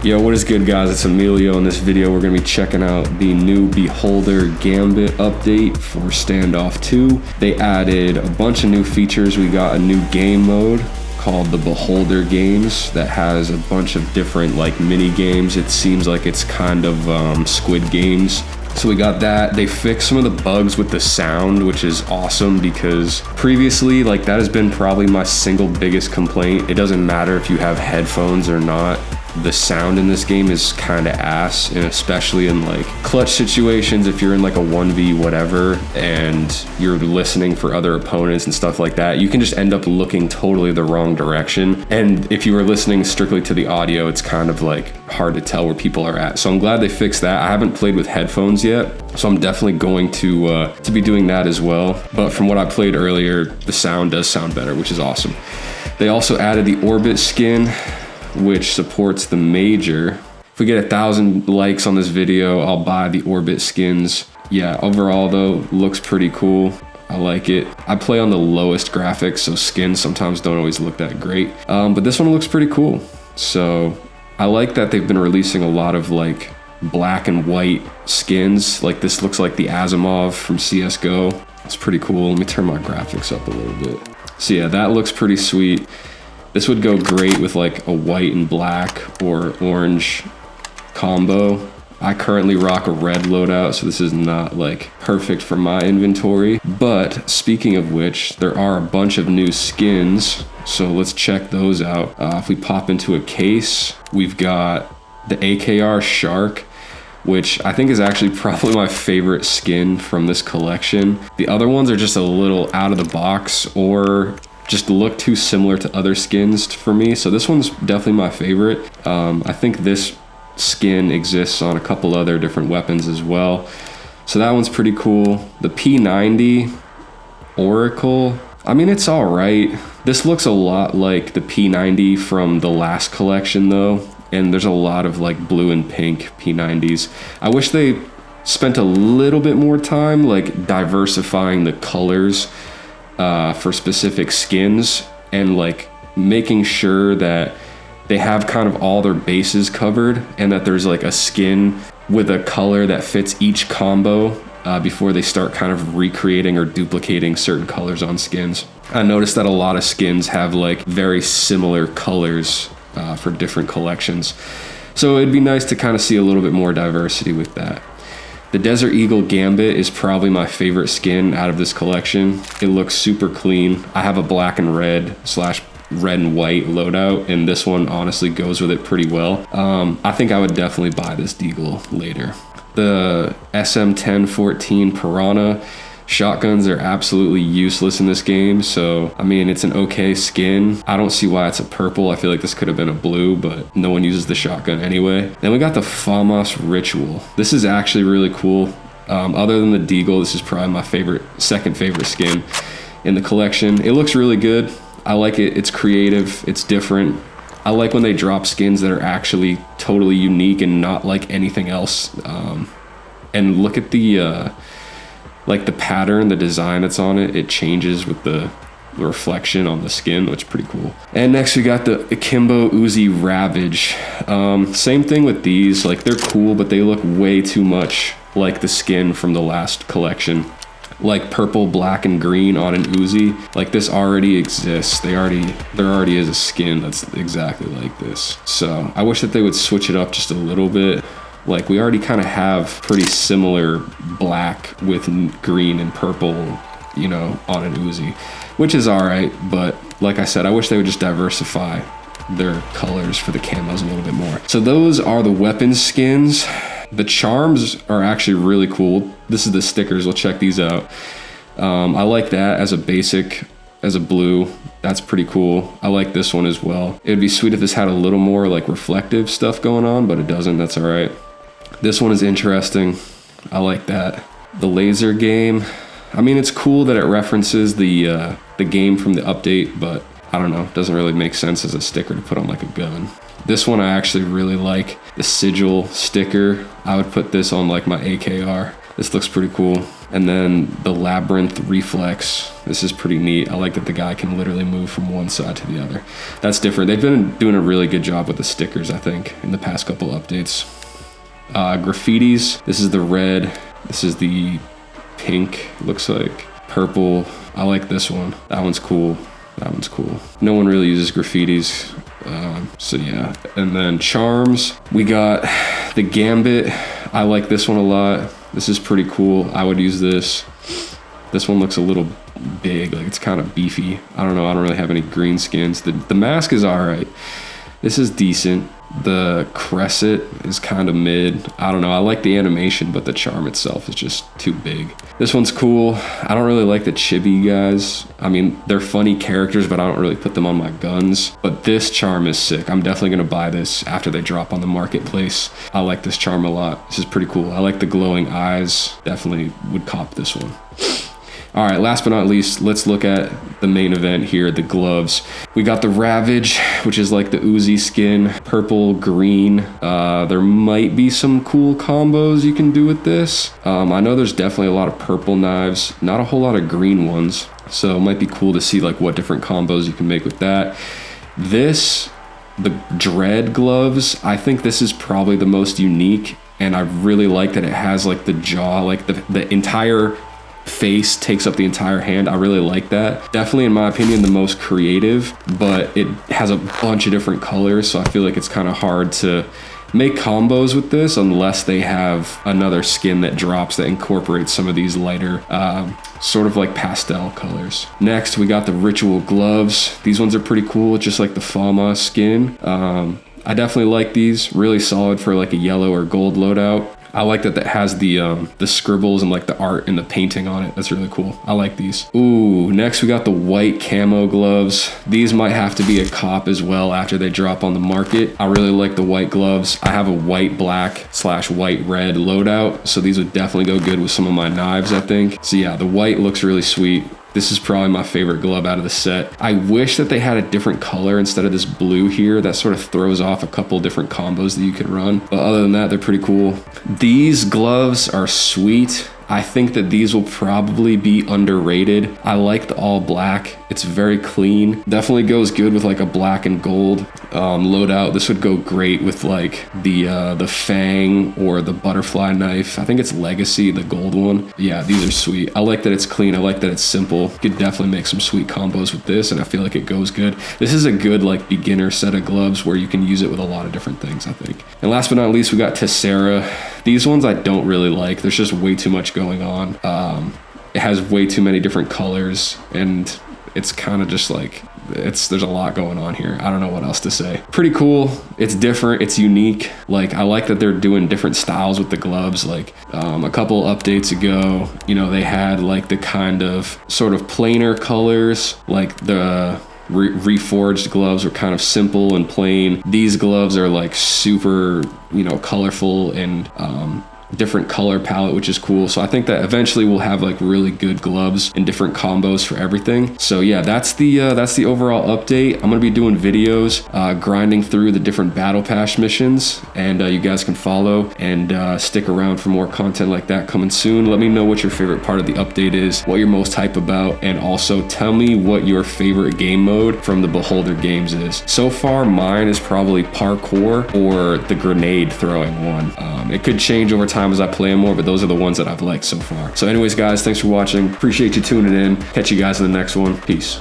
Yo, what is good, guys? It's Emilio. In this video, we're going to be checking out the new Beholder Gambit update for Standoff 2. They added a bunch of new features. We got a new game mode called the Beholder Games that has a bunch of different mini games. It seems like it's kind of Squid Games. So we got that. They fixed some of the bugs with the sound, which is awesome because previously, that has been probably my single biggest complaint. It doesn't matter if you have headphones or not. The sound in this game is kind of ass, and especially in clutch situations, if you're in a 1v whatever and you're listening for other opponents and stuff like that, you can just end up looking totally the wrong direction. And if you were listening strictly to the audio, it's kind of hard to tell where people are at. So I'm glad they fixed that. I haven't played with headphones yet, so I'm definitely going to be doing that as well. But from what I played earlier, the sound does sound better, which is awesome. They also added the Orbit skin, which supports the Major. If we get 1,000 likes on this video, I'll buy the Orbit skins. Yeah, overall though, looks pretty cool. I like it. I play on the lowest graphics, so skins sometimes don't always look that great. But this one looks pretty cool. So I like that they've been releasing a lot of black and white skins. This looks like the Asimov from CSGO. It's pretty cool. Let me turn my graphics up a little bit. So yeah, that looks pretty sweet. This would go great with a white and black or orange combo. I currently rock a red loadout, so this is not perfect for my inventory. But speaking of which, there are a bunch of new skins, so let's check those out. If we pop into a case, we've got the AKR Shark, which I think is actually probably my favorite skin from this collection. The other ones are just a little out of the box or just look too similar to other skins for me. So this one's definitely my favorite. I think this skin exists on a couple other different weapons as well. So that one's pretty cool. The P90 Oracle, I mean, it's all right. This looks a lot like the P90 from the last collection though. And there's a lot of blue and pink P90s. I wish they spent a little bit more time diversifying the colors for specific skins and making sure that they have kind of all their bases covered and that there's a skin with a color that fits each combo before they start kind of recreating or duplicating certain colors on skins. I noticed that a lot of skins have very similar colors for different collections. So it'd be nice to kind of see a little bit more diversity with that. The Desert Eagle Gambit is probably my favorite skin out of this collection. It looks super clean. I have a black and red / red and white loadout, and this one honestly goes with it pretty well. I think I would definitely buy this Deagle later. The SM1014 Piranha. Shotguns are absolutely useless in this game, so I mean, it's an okay skin. I don't see why it's a purple. I feel like this could have been a blue, but no one uses the shotgun anyway. Then we got the Famos Ritual. This is actually really cool. Other than the Deagle, this is probably my second favorite skin in the collection. It looks really good. I like it. It's creative. It's different. I like when they drop skins that are actually totally unique and not like anything else. And look at the pattern, the design that's on it, it changes with the reflection on the skin, which is pretty cool. And next we got the Akimbo Uzi Ravage. Same thing with these, they're cool, but they look way too much like the skin from the last collection. Purple, black, and green on an Uzi. This already exists. There already is a skin that's exactly like this. So I wish that they would switch it up just a little bit. We already kind of have pretty similar black with green and purple, on an Uzi, which is all right. But like I said, I wish they would just diversify their colors for the camos a little bit more. So those are the weapon skins. The charms are actually really cool. This is the stickers. We'll check these out. I like that as a basic, as a blue. That's pretty cool. I like this one as well. It'd be sweet if this had a little more reflective stuff going on, but it doesn't. That's all right. This one is interesting. I like that. The laser game. I mean, it's cool that it references the game from the update, but I don't know. It doesn't really make sense as a sticker to put on a gun. This one I actually really like. The sigil sticker. I would put this on my AKR. This looks pretty cool. And then the Labyrinth Reflex. This is pretty neat. I like that the guy can literally move from one side to the other. That's different. They've been doing a really good job with the stickers, I think, in the past couple updates. Graffitis. This is the red. This is the pink, looks like. Purple. I like this one. That one's cool. That one's cool. No one really uses graffitis. So yeah. And then charms. We got the Gambit. I like this one a lot. This is pretty cool. I would use this. This one looks a little big, like it's kind of beefy. I don't know. I don't really have any green skins. The mask is all right. This is decent. The crescent is kind of mid. I don't know. I like the animation, but the charm itself is just too big. This one's cool. I don't really like the chibi guys. I mean, they're funny characters, but I don't really put them on my guns. But this charm is sick. I'm definitely going to buy this after they drop on the marketplace. I like this charm a lot. This is pretty cool. I like the glowing eyes. Definitely would cop this one. All right, last but not least, let's look at the main event here, the gloves. We got the Ravage, which is like the Uzi skin, purple, green. There might be some cool combos you can do with this. I know there's definitely a lot of purple knives, not a whole lot of green ones. So it might be cool to see like what different combos you can make with that. The Dread gloves, I think this is probably the most unique. And I really like that it has like the jaw, like the entire face takes up the entire hand. I really like that. Definitely, in my opinion, the most creative, but it has a bunch of different colors, so I feel like it's kind of hard to make combos with this unless they have another skin that drops that incorporates some of these lighter sort of like pastel colors. Next, we got the Ritual gloves. These ones are pretty cool, just like the Fama skin. I definitely like these. Really solid for like a yellow or gold loadout. I like that has the scribbles and like the art and the painting on it. That's really cool. I like these. Ooh, next we got the white camo gloves. These might have to be a cop as well after they drop on the market. I really like the white gloves. I have a white black / white red loadout, so these would definitely go good with some of my knives, I think. So yeah, the white looks really sweet. This is probably my favorite glove out of the set. I wish that they had a different color instead of this blue here. That sort of throws off a couple different combos that you could run. But other than that, they're pretty cool. These gloves are sweet. I think that these will probably be underrated. I like the all black. It's very clean. Definitely goes good with like a black and gold loadout. This would go great with like the Fang or the butterfly knife. I think it's Legacy, the gold one. Yeah, these are sweet. I like that it's clean. I like that it's simple. You could definitely make some sweet combos with this, and I feel like it goes good. This is a good like beginner set of gloves where you can use it with a lot of different things, I think. And last but not least, we got Tessera. These ones I don't really like. There's just way too much going on. It has way too many different colors, and it's kind of just like there's a lot going on here. I don't know what else to say. Pretty cool. It's different. It's unique. Like, I like that they're doing different styles with the gloves. Like a couple updates ago, you know, they had like the kind of sort of plainer colors, like the reforged gloves were kind of simple and plain. These gloves are like super, you know, colorful and different color palette, which is cool. So I think that eventually we'll have like really good gloves and different combos for everything. So yeah, that's the overall update. I'm gonna be doing videos grinding through the different battle pass missions, and you guys can follow and stick around for more content like that coming soon. Let me know what your favorite part of the update is, what you're most hype about, and also tell me what your favorite game mode from the Beholder games is. So far, mine is probably parkour or the grenade throwing one. It could change over time as I play them more, but those are the ones that I've liked so far. So anyways, guys, thanks for watching. Appreciate you tuning in. Catch you guys in the next one. Peace.